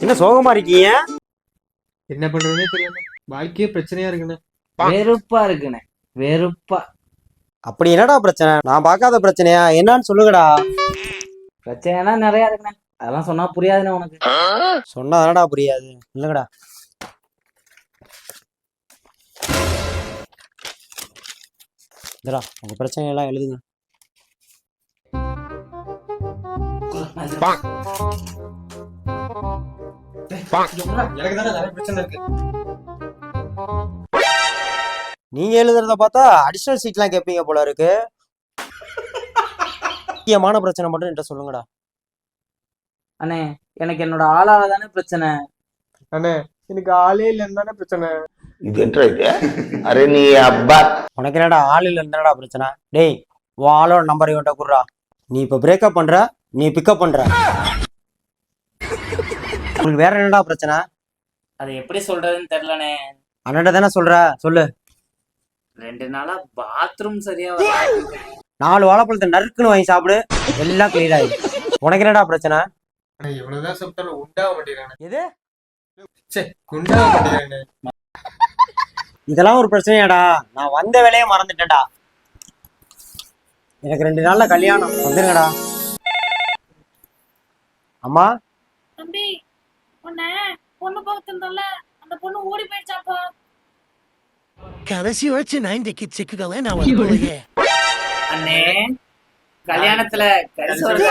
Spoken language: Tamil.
என்ன சோகமா இருக்கீங்க? என்ன பண்றதுனே தெரியல. வாழ்க்கையே பிரச்சனையா இருக்குண்ணே. வெறுப்பா இருக்குண்ணே, வெறுப்பா. அப்படி என்னடா பிரச்சனை? நான் பார்க்காத பிரச்சனையா? என்னன்னு சொல்லுங்கடா. பிரச்சனைனா நிறைய இருக்குண்ணே, அதெல்லாம் சொன்னா புரியாதுண்ணே உனக்கு. சொன்னா தானடா புரியாது. இல்லங்கடா, உங்க பிரச்சனையெல்லாம் எழுதுங்க. எனக்கு தானே நிறைய பிரச்சனை இருக்கு. நீங்க எழுதுறத பார்த்தா அடிஷனல் சீட்லாம் கேட்பீங்க போல இருக்கு. முக்கியமான பிரச்சனை மட்டும் என்கிட்ட சொல்லுங்கடா. அண்ணே, எனக்கு என்னோட ஆளால தானே பிரச்சனை. அண்ணே, எனக்கு ஆளே இல்லைன்னு தானே பிரச்சனை. இது என்ன இது? அரே நீ அப்பா, உனக்கு என்னடா ஆள் இல்லை என்னடா பிரச்சனை? டேய், உன் ஆளோட நம்பர் இவன்ட்ட குடுறா. நீ இப்ப பிரேக்கப் பண்ற, நீ பிக்கப் பண்ற. உங்களுக்கு வேற என்னடா பிரச்சனை? அதை எப்படி சொல்றதுன்னு தெரியலண்ணே. அண்ணன்ட்ட தானே சொல்ற, சொல்லு. 2 நாளா பாத்ரூம் சரியா வராது. 4 வாழைப்பழத்தை நறுக்குன்னு வாங்கி சாப்பிடு, எல்லாம் கிளியர் ஆயிடும். உனக்கு என்னடா பிரச்சனை? அண்ணே, எவ்வளவுதான் சாப்பிட்டாலும் உண்டாக மாட்டேங்கிறானே. எது? சே, உண்டாக மாட்டேங்கிறானே. இதெல்லாம் ஒரு பிரச்சனையாடா? நான் வந்த வேலையே மறந்துட்டேன்டா. எனக்கு 2 நாள்ல கல்யாணம், வந்துருங்கடா. அம்மா, தம்பி, உன்னை பொண்ணு பார்த்துருந்தோம்ல, அந்த பொண்ணு ஓடி போயிடுச்சாப்பா. கடைசி வச்சு 90 சிக்குகளே நான் வந்து அண்ணே, கல்யாணத்துல கரிசோறு